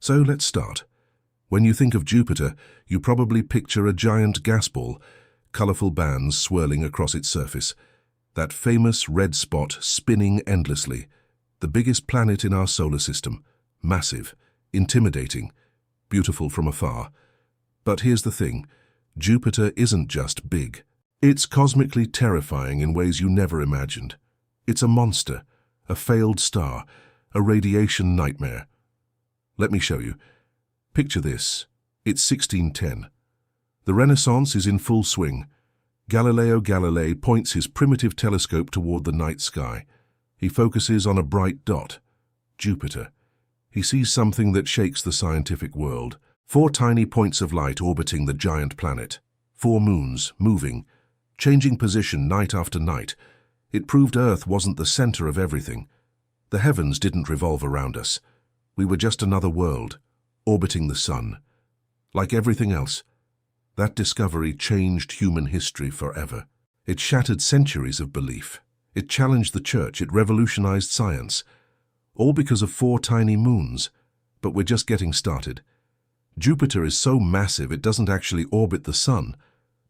So let's start. When you think of Jupiter, you probably picture a giant gas ball, colorful bands swirling across its surface. That famous red spot spinning endlessly. The biggest planet in our solar system. Massive, intimidating, beautiful from afar. But here's the thing. Jupiter isn't just big. It's cosmically terrifying in ways you never imagined. It's a monster, a failed star, a radiation nightmare. Let me show you. Picture this. It's 1610. The Renaissance is in full swing. Galileo Galilei points his primitive telescope toward the night sky. He focuses on a bright dot, Jupiter. He sees something that shakes the scientific world. 4 tiny points of light orbiting the giant planet. 4 moons, moving, changing position night after night. It proved Earth wasn't the center of everything. The heavens didn't revolve around us. We were just another world, orbiting the sun. Like everything else, that discovery changed human history forever. It shattered centuries of belief. It challenged the church. It revolutionized science. All because of 4 tiny moons. But we're just getting started. Jupiter is so massive it doesn't actually orbit the sun,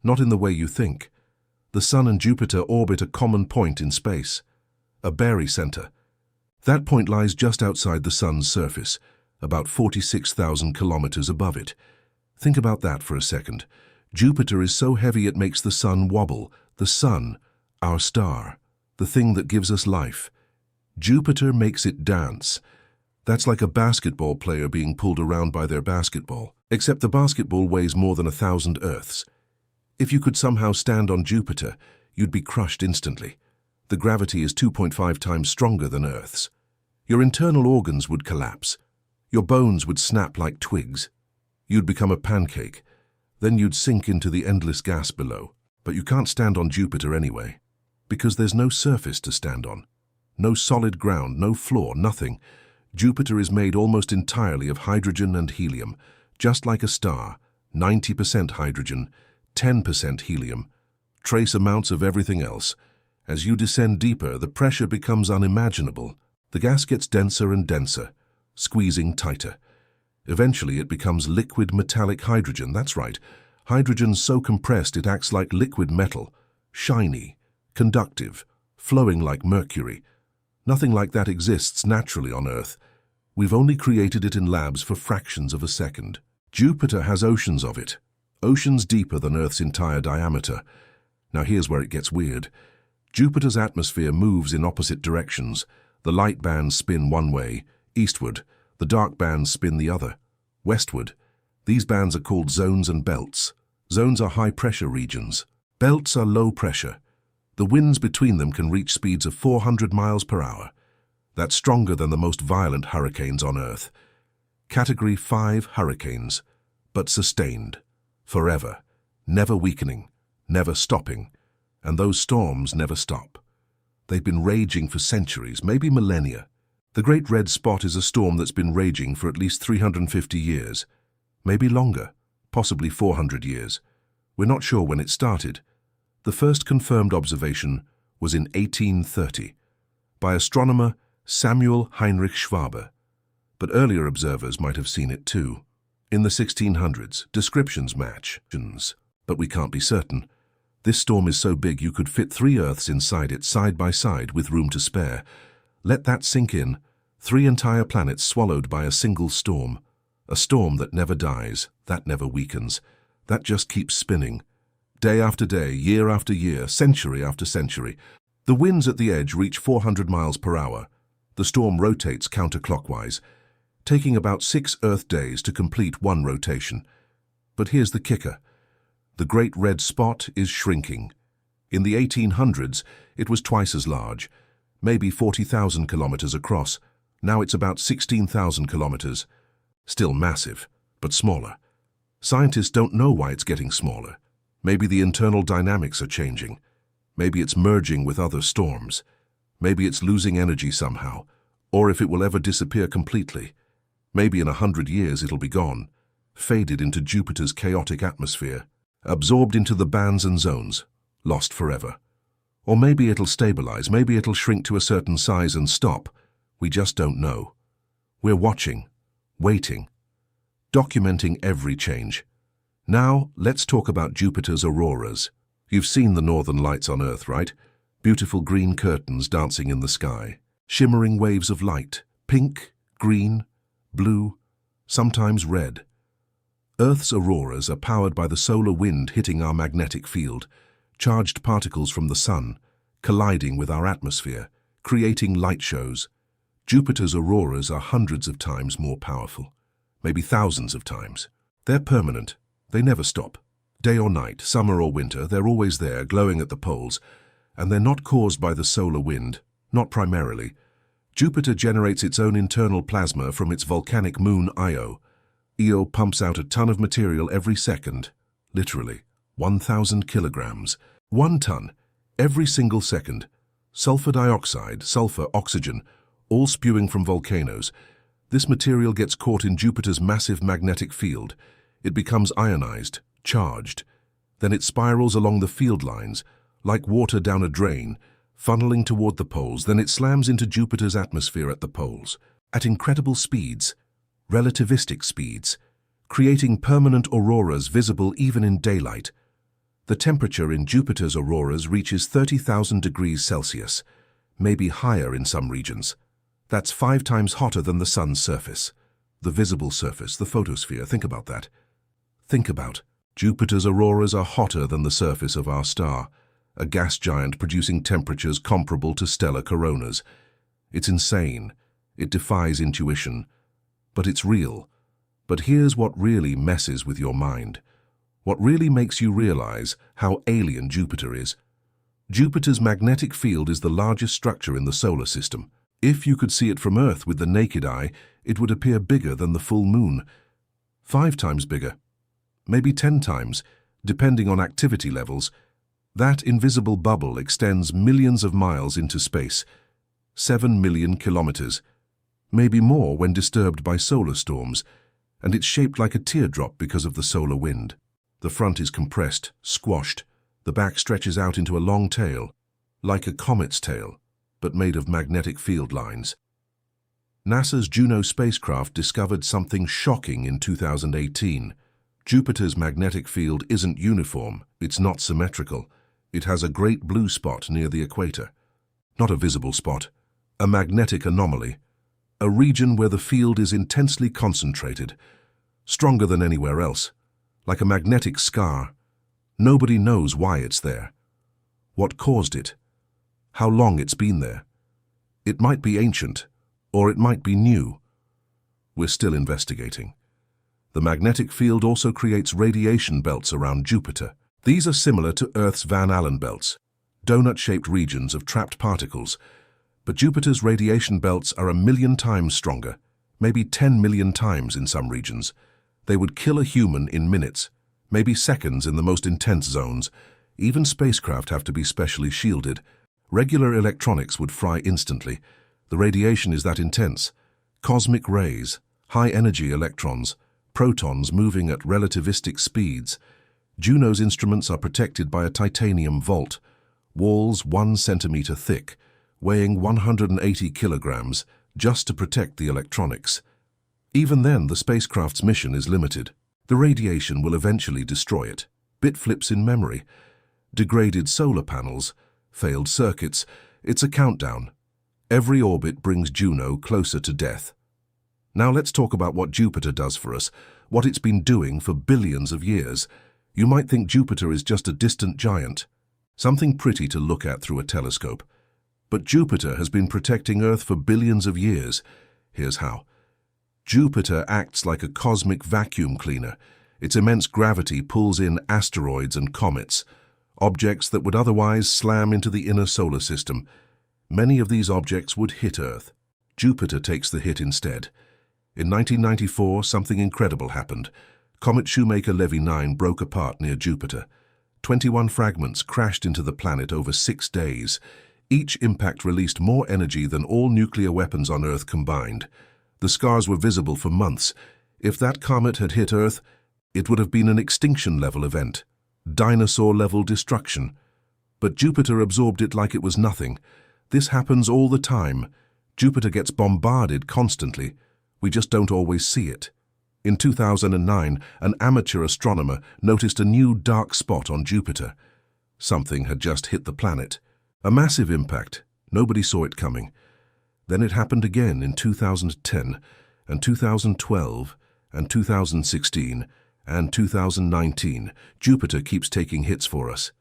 not in the way you think. The sun and Jupiter orbit a common point in space, a barycenter. That point lies just outside the sun's surface, about 46,000 kilometers above it. Think about that for a second. Jupiter is so heavy it makes the sun wobble. The sun, our star, the thing that gives us life. Jupiter makes it dance. That's like a basketball player being pulled around by their basketball, except the basketball weighs more than 1,000 Earths. If you could somehow stand on Jupiter, you'd be crushed instantly. The gravity is 2.5 times stronger than Earth's. Your internal organs would collapse. Your bones would snap like twigs. You'd become a pancake. Then you'd sink into the endless gas below. But you can't stand on Jupiter anyway, because there's no surface to stand on. No solid ground, no floor, nothing. Jupiter is made almost entirely of hydrogen and helium, just like a star, 90% hydrogen, 10% helium, trace amounts of everything else. As you descend deeper, the pressure becomes unimaginable. The gas gets denser and denser, squeezing tighter. Eventually it becomes liquid metallic hydrogen, that's right. Hydrogen's so compressed it acts like liquid metal, shiny, conductive, flowing like mercury. Nothing like that exists naturally on Earth. We've only created it in labs for fractions of a second. Jupiter has oceans of it, oceans deeper than Earth's entire diameter. Now here's where it gets weird. Jupiter's atmosphere moves in opposite directions. The light bands spin one way, eastward. The dark bands spin the other, westward. These bands are called zones and belts. Zones are high-pressure regions. Belts are low pressure. The winds between them can reach speeds of 400 miles per hour. That's stronger than the most violent hurricanes on Earth. Category 5 hurricanes, but sustained, forever, never weakening, never stopping, and those storms never stop. They've been raging for centuries, maybe millennia. The Great Red Spot is a storm that's been raging for at least 350 years, maybe longer, possibly 400 years. We're not sure when it started. The first confirmed observation was in 1830 by astronomer Samuel Heinrich Schwabe, but earlier observers might have seen it too. In the 1600s, descriptions match, but we can't be certain. This storm is so big you could fit 3 Earths inside it side by side with room to spare. Let that sink in. 3 entire planets swallowed by a single storm. A storm that never dies, that never weakens, that just keeps spinning. Day after day, year after year, century after century. The winds at the edge reach 400 miles per hour. The storm rotates counterclockwise, taking about 6 Earth days to complete one rotation. But here's the kicker. The Great Red Spot is shrinking. In the 1800s, it was twice as large, maybe 40,000 kilometers across. Now it's about 16,000 kilometers. Still massive, but smaller. Scientists don't know why it's getting smaller. Maybe the internal dynamics are changing. Maybe it's merging with other storms. Maybe it's losing energy somehow, or if it will ever disappear completely. Maybe in 100 years it'll be gone, faded into Jupiter's chaotic atmosphere, absorbed into the bands and zones, lost forever. Or maybe it'll stabilize, maybe it'll shrink to a certain size and stop. We just don't know. We're watching, waiting, documenting every change. Now, let's talk about Jupiter's auroras. You've seen the northern lights on Earth, right? Beautiful green curtains dancing in the sky, shimmering waves of light, pink, green, blue, sometimes red. Earth's auroras are powered by the solar wind hitting our magnetic field, charged particles from the sun, colliding with our atmosphere, creating light shows. Jupiter's auroras are hundreds of times more powerful, maybe thousands of times. They're permanent. They never stop. Day or night, summer or winter, they're always there, glowing at the poles, and they're not caused by the solar wind, not primarily. Jupiter generates its own internal plasma from its volcanic moon Io. Io pumps out a ton of material every second, literally, 1,000 kilograms. 1 ton, every single second. Sulfur dioxide, sulfur, oxygen, all spewing from volcanoes. This material gets caught in Jupiter's massive magnetic field. It becomes ionized, charged. Then it spirals along the field lines, like water down a drain, funneling toward the poles. Then it slams into Jupiter's atmosphere at the poles, at incredible speeds, relativistic speeds, creating permanent auroras visible even in daylight. The temperature in Jupiter's auroras reaches 30,000 degrees Celsius, maybe higher in some regions. That's 5 times hotter than the sun's surface. The visible surface, the photosphere, think about that. Think about Jupiter's auroras are hotter than the surface of our star, a gas giant producing temperatures comparable to stellar coronas. It's insane. It defies intuition. But it's real. But here's what really messes with your mind. What really makes you realize how alien Jupiter is. Jupiter's magnetic field is the largest structure in the solar system. If you could see it from Earth with the naked eye, it would appear bigger than the full moon. 5 times bigger. Maybe 10 times, depending on activity levels. That invisible bubble extends millions of miles into space, 7 million kilometers, maybe more when disturbed by solar storms, and it's shaped like a teardrop because of the solar wind. The front is compressed, squashed. The back stretches out into a long tail, like a comet's tail, but made of magnetic field lines. NASA's Juno spacecraft discovered something shocking in 2018. Jupiter's magnetic field isn't uniform, it's not symmetrical. It has a great blue spot near the equator. Not a visible spot, a magnetic anomaly, a region where the field is intensely concentrated, stronger than anywhere else, like a magnetic scar. Nobody knows why it's there, what caused it, how long it's been there. It might be ancient, or it might be new. We're still investigating. The magnetic field also creates radiation belts around Jupiter. These are similar to Earth's Van Allen belts, donut-shaped regions of trapped particles. But Jupiter's radiation belts are 1,000,000 times stronger, maybe 10 million times in some regions. They would kill a human in minutes, maybe seconds in the most intense zones. Even spacecraft have to be specially shielded. Regular electronics would fry instantly. The radiation is that intense. Cosmic rays, high-energy electrons, protons moving at relativistic speeds. Juno's instruments are protected by a titanium vault, walls 1 centimeter thick, weighing 180 kilograms, just to protect the electronics. Even then, the spacecraft's mission is limited. The radiation will eventually destroy it. Bit flips in memory, degraded solar panels, failed circuits. It's a countdown. Every orbit brings Juno closer to death. Now let's talk about what Jupiter does for us, what it's been doing for billions of years. You might think Jupiter is just a distant giant, something pretty to look at through a telescope. But Jupiter has been protecting Earth for billions of years. Here's how. Jupiter acts like a cosmic vacuum cleaner. Its immense gravity pulls in asteroids and comets, objects that would otherwise slam into the inner solar system. Many of these objects would hit Earth. Jupiter takes the hit instead. In 1994, something incredible happened. Comet Shoemaker-Levy 9 broke apart near Jupiter. 21 fragments crashed into the planet over 6 days. Each impact released more energy than all nuclear weapons on Earth combined. The scars were visible for months. If that comet had hit Earth, it would have been an extinction-level event, dinosaur-level destruction. But Jupiter absorbed it like it was nothing. This happens all the time. Jupiter gets bombarded constantly. We just don't always see it. In 2009, an amateur astronomer noticed a new dark spot on Jupiter. Something had just hit the planet. A massive impact. Nobody saw it coming. Then it happened again in 2010, and 2012, and 2016, and 2019. Jupiter keeps taking hits for us.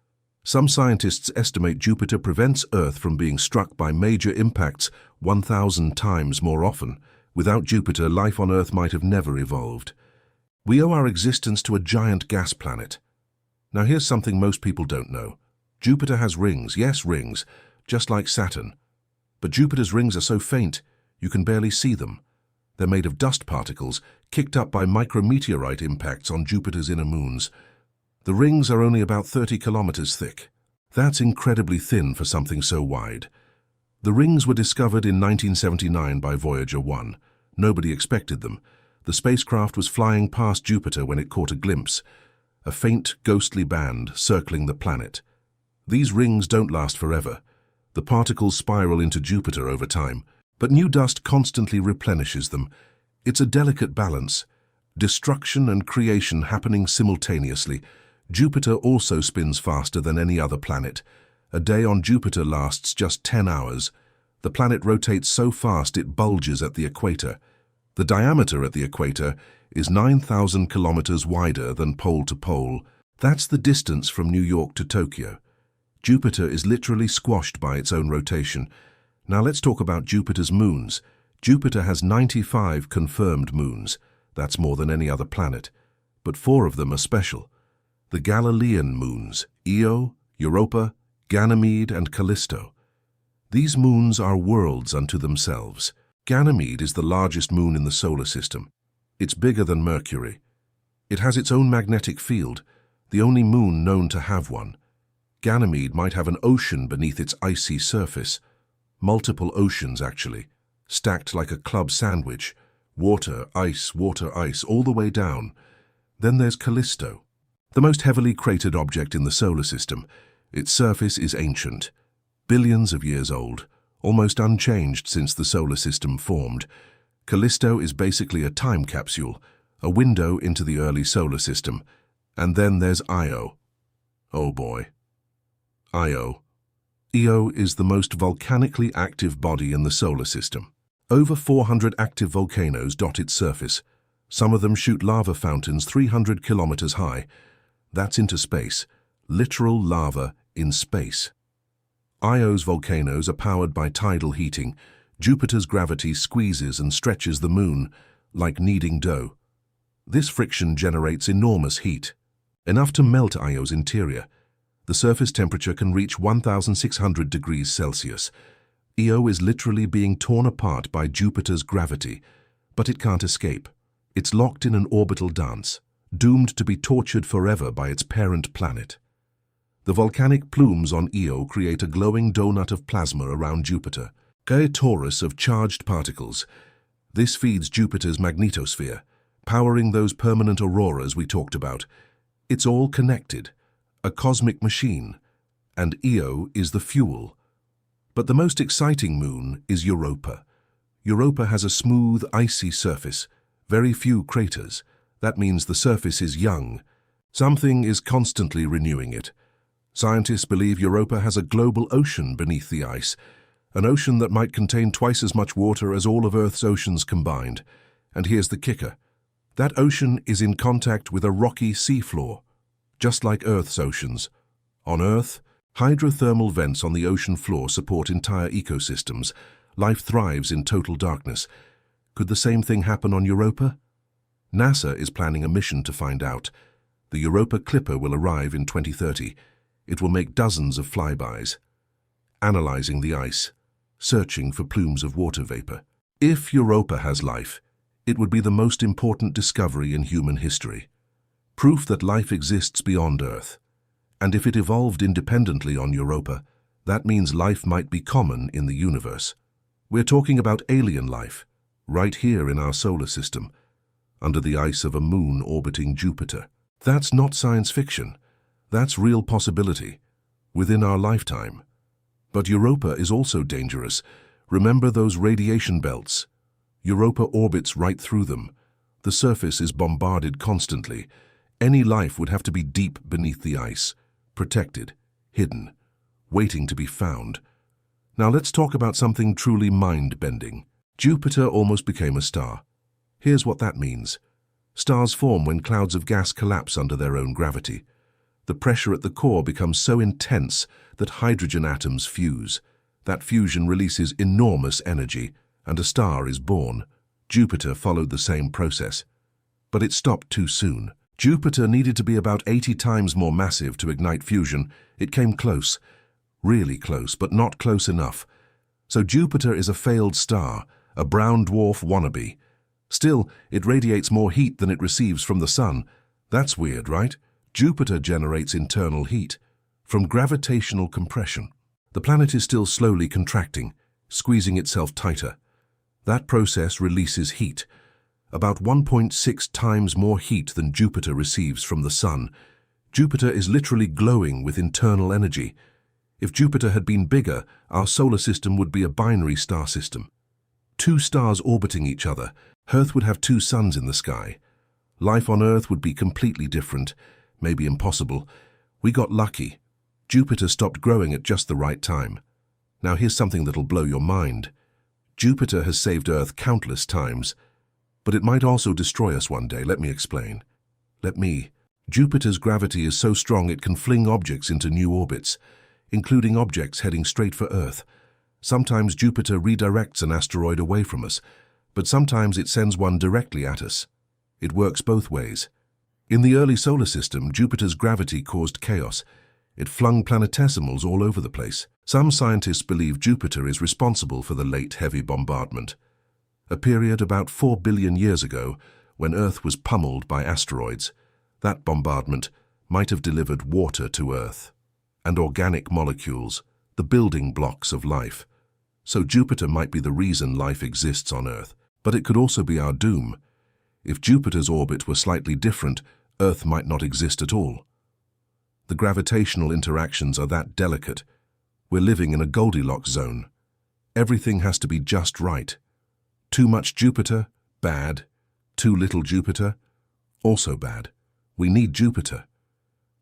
Some scientists estimate Jupiter prevents Earth from being struck by major impacts 1,000 times more often. Without Jupiter, life on Earth might have never evolved. We owe our existence to a giant gas planet. Now here's something most people don't know. Jupiter has rings, yes, rings, just like Saturn. But Jupiter's rings are so faint, you can barely see them. They're made of dust particles kicked up by micrometeorite impacts on Jupiter's inner moons. The rings are only about 30 kilometers thick. That's incredibly thin for something so wide. The rings were discovered in 1979 by Voyager 1. Nobody expected them. The spacecraft was flying past Jupiter when it caught a glimpse, a faint, ghostly band circling the planet. These rings don't last forever. The particles spiral into Jupiter over time, but new dust constantly replenishes them. It's a delicate balance, destruction and creation happening simultaneously. Jupiter also spins faster than any other planet. A day on Jupiter lasts just 10 hours. The planet rotates so fast it bulges at the equator. The diameter at the equator is 9,000 kilometers wider than pole to pole. That's the distance from New York to Tokyo. Jupiter is literally squashed by its own rotation. Now let's talk about Jupiter's moons. Jupiter has 95 confirmed moons. That's more than any other planet. But 4 of them are special. The Galilean moons, Io, Europa, Ganymede, and Callisto. These moons are worlds unto themselves. Ganymede is the largest moon in the solar system. It's bigger than Mercury. It has its own magnetic field, the only moon known to have one. Ganymede might have an ocean beneath its icy surface. Multiple oceans, actually, stacked like a club sandwich. Water, ice, all the way down. Then there's Callisto, the most heavily cratered object in the solar system. Its surface is ancient, billions of years old, almost unchanged since the solar system formed. Callisto is basically a time capsule, a window into the early solar system. And then there's Io. Oh boy. Io. Io is the most volcanically active body in the solar system. Over 400 active volcanoes dot its surface. Some of them shoot lava fountains 300 kilometers high. That's into space. Literal lava in space. Io's volcanoes are powered by tidal heating. Jupiter's gravity squeezes and stretches the moon like kneading dough. This friction generates enormous heat, enough to melt Io's interior. The surface temperature can reach 1,600 degrees Celsius. Io is literally being torn apart by Jupiter's gravity, but it can't escape. It's locked in an orbital dance, doomed to be tortured forever by its parent planet. The volcanic plumes on Io create a glowing donut of plasma around Jupiter, a torus of charged particles. This feeds Jupiter's magnetosphere, powering those permanent auroras we talked about. It's all connected, a cosmic machine, and Io is the fuel. But the most exciting moon is Europa. Europa has a smooth, icy surface, very few craters. That means the surface is young. Something is constantly renewing it. Scientists believe Europa has a global ocean beneath the ice, an ocean that might contain twice as much water as all of Earth's oceans combined. And here's the kicker. That ocean is in contact with a rocky seafloor, just like Earth's oceans. On Earth, hydrothermal vents on the ocean floor support entire ecosystems. Life thrives in total darkness. Could the same thing happen on Europa? NASA is planning a mission to find out. The Europa Clipper will arrive in 2030. It will make dozens of flybys, analyzing the ice, searching for plumes of water vapor. If Europa has life, it would be the most important discovery in human history. Proof that life exists beyond Earth. And if it evolved independently on Europa, that means life might be common in the universe. We're talking about alien life, right here in our solar system, under the ice of a moon orbiting Jupiter. That's not science fiction. That's real possibility, within our lifetime. But Europa is also dangerous. Remember those radiation belts? Europa orbits right through them. The surface is bombarded constantly. Any life would have to be deep beneath the ice, protected, hidden, waiting to be found. Now let's talk about something truly mind-bending. Jupiter almost became a star. Here's what that means. Stars form when clouds of gas collapse under their own gravity. The pressure at the core becomes so intense that hydrogen atoms fuse. That fusion releases enormous energy, and a star is born. Jupiter followed the same process. But it stopped too soon. Jupiter needed to be about 80 times more massive to ignite fusion. It came close. Really close, but not close enough. So Jupiter is a failed star, a brown dwarf wannabe. Still, it radiates more heat than it receives from the sun. That's weird, right? Jupiter generates internal heat from gravitational compression. The planet is still slowly contracting, squeezing itself tighter. That process releases heat, about 1.6 times more heat than Jupiter receives from the sun. Jupiter is literally glowing with internal energy. If Jupiter had been bigger, our solar system would be a binary star system. Two stars orbiting each other. Earth would have two suns in the sky. Life on Earth would be completely different, maybe impossible. We got lucky. Jupiter stopped growing at just the right time. Now here's something that'll blow your mind. Jupiter has saved Earth countless times, but it might also destroy us one day. Let me explain. Jupiter's gravity is so strong it can fling objects into new orbits, including objects heading straight for Earth. Sometimes Jupiter redirects an asteroid away from us, but sometimes it sends one directly at us. It works both ways. In the early solar system, Jupiter's gravity caused chaos. It flung planetesimals all over the place. Some scientists believe Jupiter is responsible for the late heavy bombardment, a period about 4 billion years ago when Earth was pummeled by asteroids. That bombardment might have delivered water to Earth and organic molecules, the building blocks of life. So Jupiter might be the reason life exists on Earth, but it could also be our doom. If Jupiter's orbit were slightly different, Earth might not exist at all. The gravitational interactions are that delicate. We're living in a Goldilocks zone. Everything has to be just right. Too much Jupiter, bad. Too little Jupiter, also bad. We need Jupiter.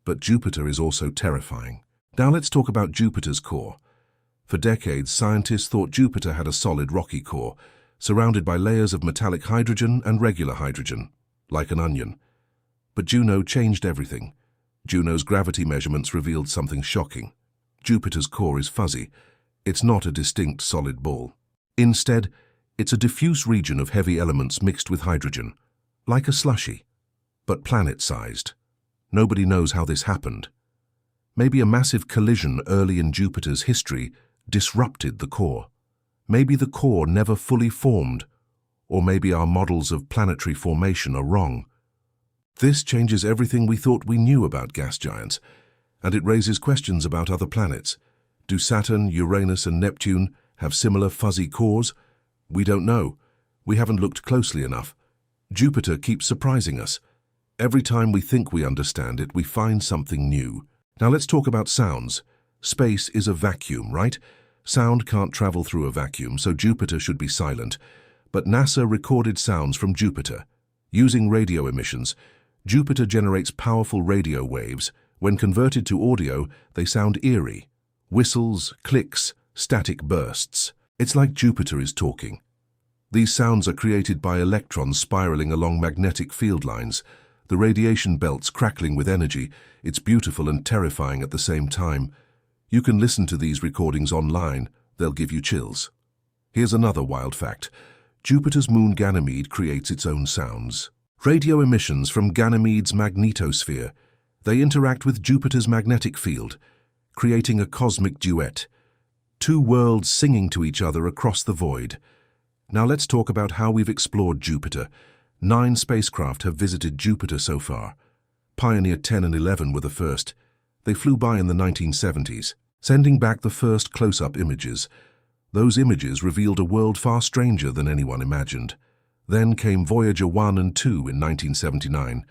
But Jupiter is also terrifying. Now let's talk about Jupiter's core. For decades, scientists thought Jupiter had a solid rocky core, surrounded by layers of metallic hydrogen and regular hydrogen, like an onion. But Juno changed everything. Juno's gravity measurements revealed something shocking. Jupiter's core is fuzzy. It's not a distinct solid ball. Instead, it's a diffuse region of heavy elements mixed with hydrogen, like a slushy, but planet-sized. Nobody knows how this happened. Maybe a massive collision early in Jupiter's history disrupted the core. Maybe the core never fully formed, or maybe our models of planetary formation are wrong. This changes everything we thought we knew about gas giants, and it raises questions about other planets. Do Saturn, Uranus, and Neptune have similar fuzzy cores? We don't know. We haven't looked closely enough. Jupiter keeps surprising us. Every time we think we understand it, we find something new. Now let's talk about sounds. Space is a vacuum, right? Sound can't travel through a vacuum, so Jupiter should be silent. But NASA recorded sounds from Jupiter. Using radio emissions, Jupiter generates powerful radio waves. When converted to audio, they sound eerie. Whistles, clicks, static bursts. It's like Jupiter is talking. These sounds are created by electrons spiraling along magnetic field lines, the radiation belts crackling with energy. It's beautiful and terrifying at the same time. You can listen to these recordings online. They'll give you chills. Here's another wild fact. Jupiter's moon Ganymede creates its own sounds. Radio emissions from Ganymede's magnetosphere. They interact with Jupiter's magnetic field, creating a cosmic duet. Two worlds singing to each other across the void. Now let's talk about how we've explored Jupiter. 9 spacecraft have visited Jupiter so far. Pioneer 10 and 11 were the first. They flew by in the 1970s, sending back the first close-up images. Those images revealed a world far stranger than anyone imagined. Then came Voyager 1 and 2 in 1979.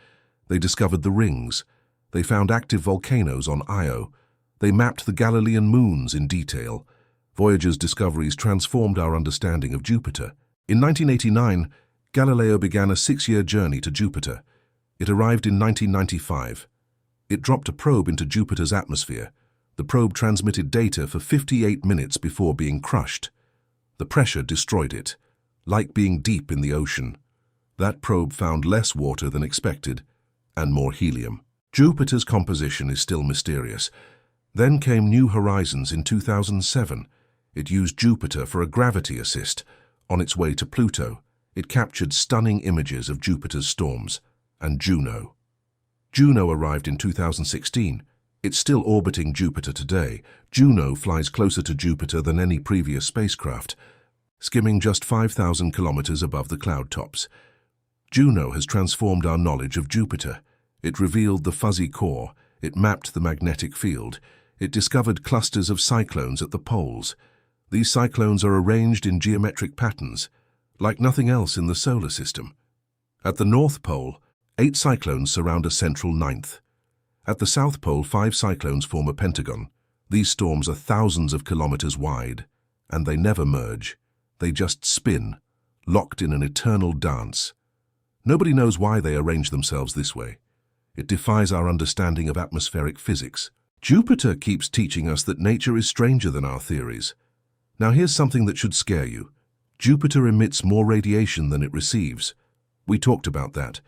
They discovered the rings. They found active volcanoes on Io. They mapped the Galilean moons in detail. Voyager's discoveries transformed our understanding of Jupiter. In 1989, Galileo began a 6-year journey to Jupiter. It arrived in 1995. It dropped a probe into Jupiter's atmosphere. The probe transmitted data for 58 minutes before being crushed. The pressure destroyed it, like being deep in the ocean. That probe found less water than expected, and more helium. Jupiter's composition is still mysterious. Then came New Horizons in 2007. It used Jupiter for a gravity assist. On its way to Pluto, it captured stunning images of Jupiter's storms. And Juno. Juno arrived in 2016. It's still orbiting Jupiter today. Juno flies closer to Jupiter than any previous spacecraft, skimming just 5,000 kilometers above the cloud tops. Juno has transformed our knowledge of Jupiter. It revealed the fuzzy core, it mapped the magnetic field, it discovered clusters of cyclones at the poles. These cyclones are arranged in geometric patterns, like nothing else in the solar system. At the North Pole, 8 cyclones surround a central ninth. At the South Pole, 5 cyclones form a pentagon. These storms are thousands of kilometers wide, and they never merge. They just spin, locked in an eternal dance. Nobody knows why they arrange themselves this way. It defies our understanding of atmospheric physics. Jupiter keeps teaching us that nature is stranger than our theories. Now here's something that should scare you. Jupiter emits more radiation than it receives. We talked about that.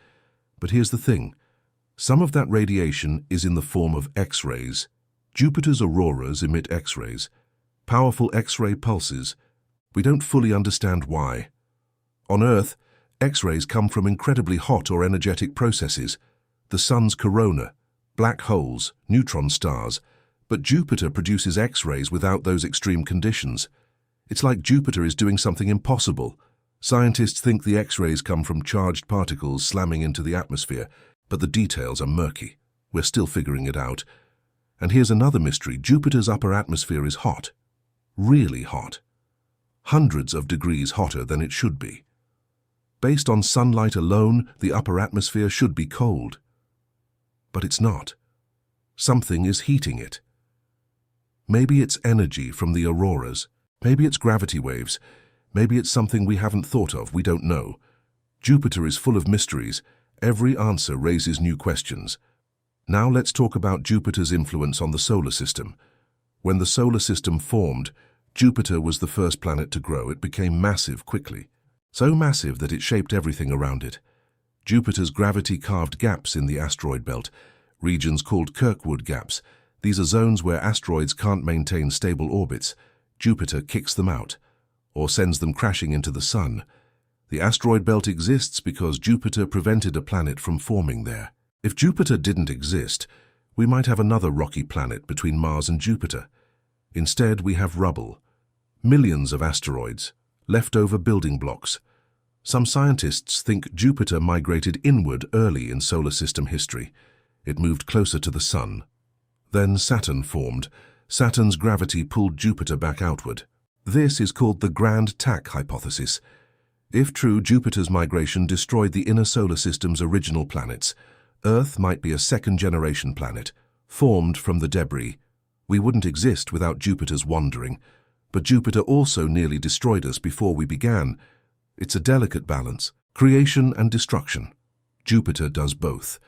But here's the thing. Some of that radiation is in the form of X-rays. Jupiter's auroras emit X-rays, powerful X-ray pulses. We don't fully understand why. On Earth, X-rays come from incredibly hot or energetic processes. The Sun's corona, black holes, neutron stars. But Jupiter produces X-rays without those extreme conditions. It's like Jupiter is doing something impossible. Scientists think the X-rays come from charged particles slamming into the atmosphere, but the details are murky. We're still figuring it out. And here's another mystery. Jupiter's upper atmosphere is hot. Really hot. Hundreds of degrees hotter than it should be. Based on sunlight alone, the upper atmosphere should be cold. But it's not. Something is heating it. Maybe it's energy from the auroras. Maybe it's gravity waves. Maybe it's something we haven't thought of. We don't know. Jupiter is full of mysteries. Every answer raises new questions. Now let's talk about Jupiter's influence on the solar system. When the solar system formed, Jupiter was the first planet to grow. It became massive quickly. So massive that it shaped everything around it. Jupiter's gravity carved gaps in the asteroid belt, regions called Kirkwood gaps. These are zones where asteroids can't maintain stable orbits. Jupiter kicks them out, or sends them crashing into the Sun. The asteroid belt exists because Jupiter prevented a planet from forming there. If Jupiter didn't exist, we might have another rocky planet between Mars and Jupiter. Instead, we have rubble. Millions of asteroids, leftover building blocks. Some scientists think Jupiter migrated inward early in solar system history. It moved closer to the Sun. Then Saturn formed. Saturn's gravity pulled Jupiter back outward. This is called the Grand Tack hypothesis. If true, Jupiter's migration destroyed the inner solar system's original planets. Earth might be a second-generation planet, formed from the debris. We wouldn't exist without Jupiter's wandering. But Jupiter also nearly destroyed us before we began. It's a delicate balance, creation and destruction. Jupiter does both.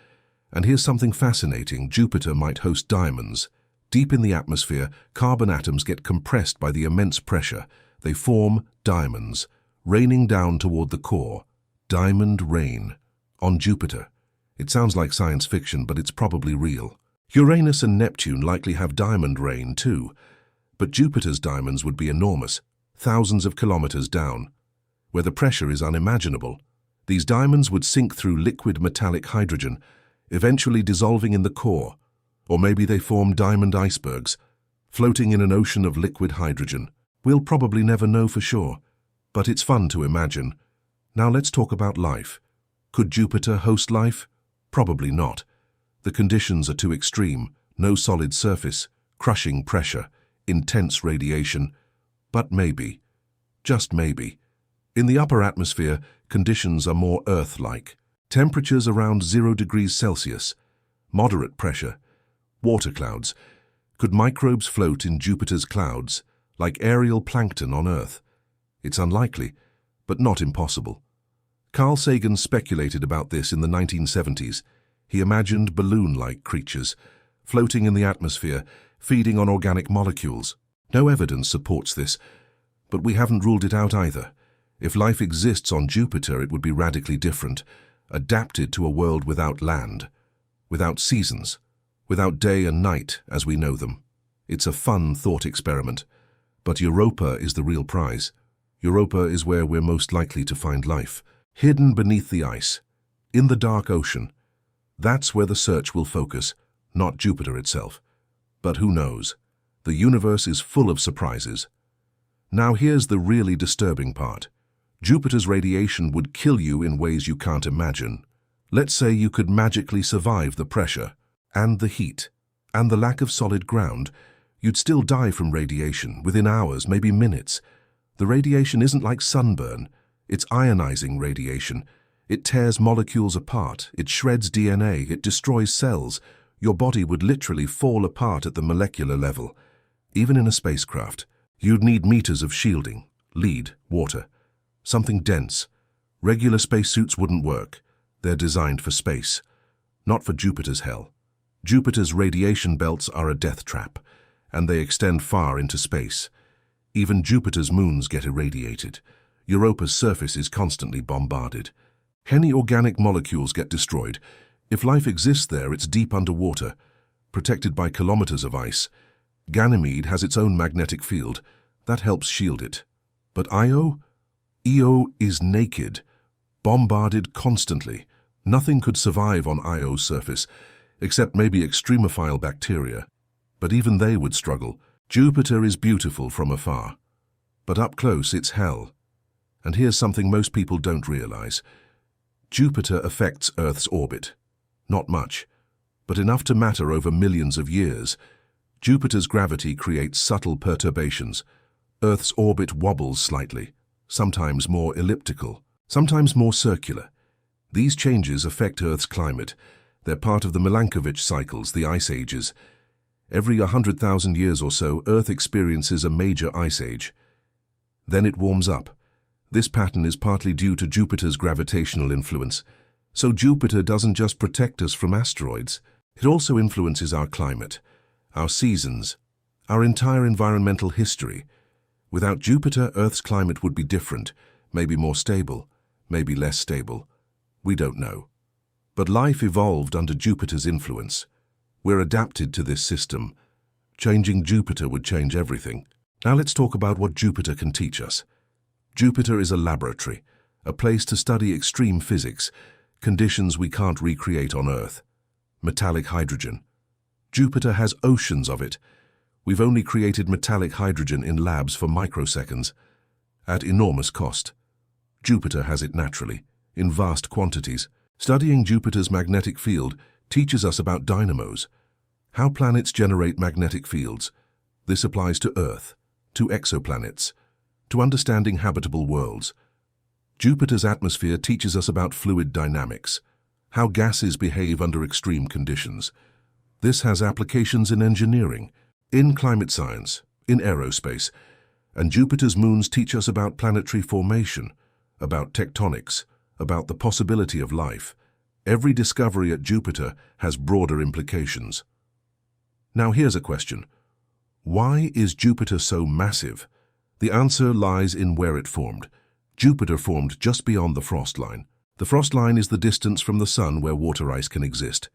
And here's something fascinating. Jupiter might host diamonds. Deep in the atmosphere, carbon atoms get compressed by the immense pressure. They form diamonds, raining down toward the core. Diamond rain. On Jupiter. It sounds like science fiction, but it's probably real. Uranus and Neptune likely have diamond rain too. But Jupiter's diamonds would be enormous, thousands of kilometers down, where the pressure is unimaginable. These diamonds would sink through liquid metallic hydrogen, eventually dissolving in the core. Or maybe they form diamond icebergs, floating in an ocean of liquid hydrogen. We'll probably never know for sure, but it's fun to imagine. Now let's talk about life. Could Jupiter host life? Probably not. The conditions are too extreme. No solid surface, crushing pressure, intense radiation. But maybe, just maybe. In the upper atmosphere, conditions are more Earth-like. Temperatures around 0 degrees Celsius, moderate pressure, water clouds. Could microbes float in Jupiter's clouds, like aerial plankton on Earth? It's unlikely, but not impossible. Carl Sagan speculated about this in the 1970s. He imagined balloon-like creatures, floating in the atmosphere, feeding on organic molecules. No evidence supports this, but we haven't ruled it out either. If life exists on Jupiter, it would be radically different, adapted to a world without land, without seasons, without day and night as we know them. It's a fun thought experiment. But Europa is the real prize. Europa is where we're most likely to find life, hidden beneath the ice, in the dark ocean. That's where the search will focus, not Jupiter itself. But who knows? The universe is full of surprises. Now here's the really disturbing part. Jupiter's radiation would kill you in ways you can't imagine. Let's say you could magically survive the pressure, and the heat, and the lack of solid ground. You'd still die from radiation within hours, maybe minutes. The radiation isn't like sunburn. It's ionizing radiation. It tears molecules apart. It shreds DNA. It destroys cells. Your body would literally fall apart at the molecular level. Even in a spacecraft, you'd need meters of shielding, lead, water, something dense. Regular spacesuits wouldn't work. They're designed for space, not for Jupiter's hell. Jupiter's radiation belts are a death trap, and they extend far into space. Even Jupiter's moons get irradiated. Europa's surface is constantly bombarded. Any organic molecules get destroyed. If life exists there, it's deep underwater, protected by kilometers of ice. Ganymede has its own magnetic field. That helps shield it. But Io? Io is naked, bombarded constantly. Nothing could survive on Io's surface, except maybe extremophile bacteria. But even they would struggle. Jupiter is beautiful from afar, but up close it's hell. And here's something most people don't realize. Jupiter affects Earth's orbit. Not much, but enough to matter over millions of years. Jupiter's gravity creates subtle perturbations. Earth's orbit wobbles slightly, sometimes more elliptical, sometimes more circular. These changes affect Earth's climate. They're part of the Milankovitch cycles, the ice ages. Every 100,000 years or so, Earth experiences a major ice age. Then it warms up. This pattern is partly due to Jupiter's gravitational influence. So Jupiter doesn't just protect us from asteroids. It also influences our climate, our seasons, our entire environmental history. Without Jupiter, Earth's climate would be different, maybe more stable, maybe less stable. We don't know. But life evolved under Jupiter's influence. We're adapted to this system. Changing Jupiter would change everything. Now let's talk about what Jupiter can teach us. Jupiter is a laboratory, a place to study extreme physics, conditions we can't recreate on Earth. Metallic hydrogen. Jupiter has oceans of it. We've only created metallic hydrogen in labs for microseconds, at enormous cost. Jupiter has it naturally, in vast quantities. Studying Jupiter's magnetic field teaches us about dynamos, how planets generate magnetic fields. This applies to Earth, to exoplanets, to understanding habitable worlds. Jupiter's atmosphere teaches us about fluid dynamics, how gases behave under extreme conditions. This has applications in engineering, in climate science, in aerospace, and Jupiter's moons teach us about planetary formation, about tectonics, about the possibility of life. Every discovery at Jupiter has broader implications. Now here's a question. Why is Jupiter so massive? The answer lies in where it formed. Jupiter formed just beyond the frost line. The frost line is the distance from the Sun where water ice can exist.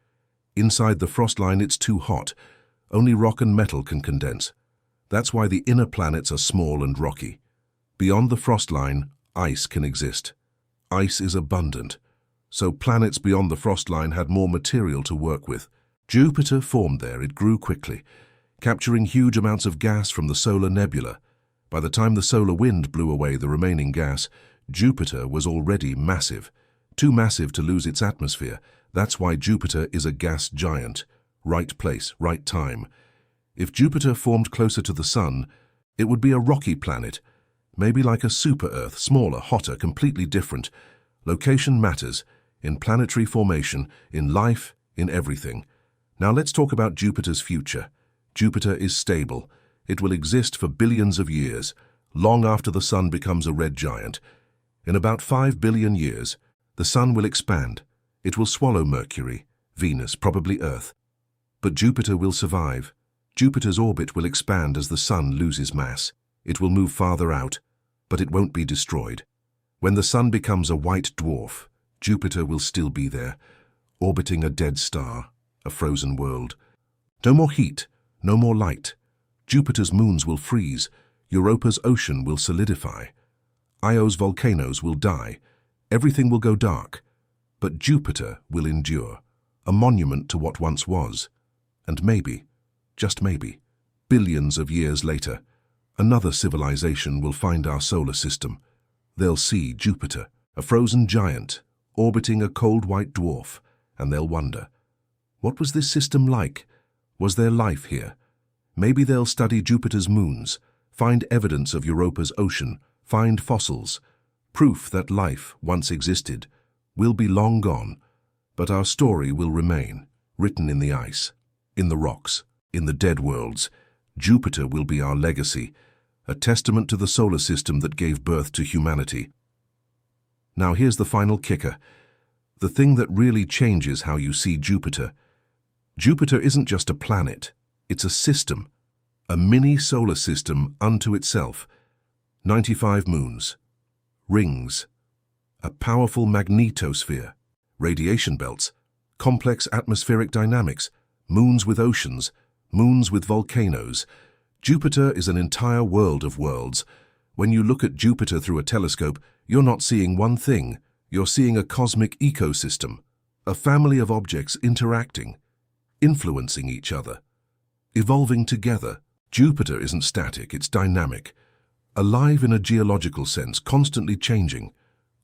Inside the frost line it's too hot. Only rock and metal can condense. That's why the inner planets are small and rocky. Beyond the frost line, ice can exist. Ice is abundant, so planets beyond the frost line had more material to work with. Jupiter formed there. It grew quickly, capturing huge amounts of gas from the solar nebula. By the time the solar wind blew away the remaining gas, Jupiter was already massive, too massive to lose its atmosphere. That's why Jupiter is a gas giant. Right place, right time. If Jupiter formed closer to the Sun, it would be a rocky planet, maybe like a super-Earth, smaller, hotter, completely different. Location matters, in planetary formation, in life, in everything. Now let's talk about Jupiter's future. Jupiter is stable. It will exist for billions of years, long after the Sun becomes a red giant. In about 5 billion years, The Sun will expand. It will swallow Mercury, Venus, probably Earth. But Jupiter will survive. Jupiter's orbit will expand as the Sun loses mass. It will move farther out, but it won't be destroyed. When the Sun becomes a white dwarf, Jupiter will still be there, orbiting a dead star, a frozen world. No more heat, no more light. Jupiter's moons will freeze. Europa's ocean will solidify. Io's volcanoes will die. Everything will go dark. But Jupiter will endure, a monument to what once was. And maybe, just maybe, billions of years later, another civilization will find our solar system. They'll see Jupiter, a frozen giant, orbiting a cold white dwarf, and they'll wonder, what was this system like? Was there life here? Maybe they'll study Jupiter's moons, find evidence of Europa's ocean, find fossils, proof that life once existed. We'll be long gone, but our story will remain, written in the ice, in the rocks, in the dead worlds. Jupiter will be our legacy, a testament to the solar system that gave birth to humanity. Now here's the final kicker, the thing that really changes how you see Jupiter. Jupiter isn't just a planet, it's a system, a mini solar system unto itself. 95 moons, rings, a powerful magnetosphere, radiation belts, complex atmospheric dynamics, moons with oceans, moons with volcanoes. Jupiter is an entire world of worlds. When you look at Jupiter through a telescope, you're not seeing one thing. You're seeing a cosmic ecosystem, a family of objects interacting, influencing each other, evolving together. Jupiter isn't static, it's dynamic, alive in a geological sense, constantly changing,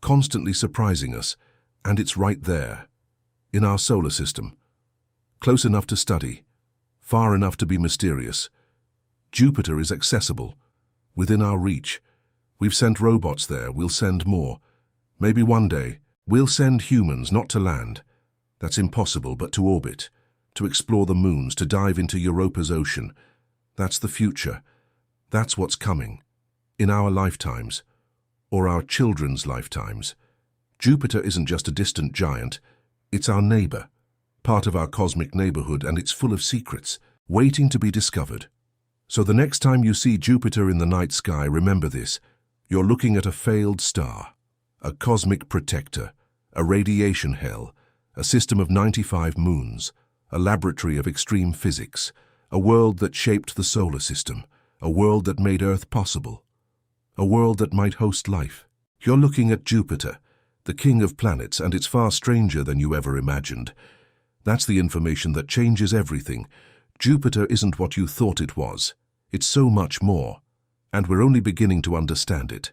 constantly surprising us, and it's right there, in our solar system. Close enough to study, far enough to be mysterious. Jupiter is accessible, within our reach. We've sent robots there, we'll send more. Maybe one day, we'll send humans not to land. That's impossible, but to orbit, to explore the moons, to dive into Europa's ocean. That's the future. That's what's coming. In our lifetimes, or our children's lifetimes. Jupiter isn't just a distant giant, it's our neighbor, part of our cosmic neighborhood, and it's full of secrets, waiting to be discovered. So the next time you see Jupiter in the night sky, remember this. You're looking at a failed star, a cosmic protector, a radiation hell, a system of 95 moons, a laboratory of extreme physics, a world that shaped the solar system, a world that made Earth possible, a world that might host life. You're looking at Jupiter, the king of planets, and it's far stranger than you ever imagined. That's the information that changes everything. Jupiter isn't what you thought it was. It's so much more, and we're only beginning to understand it.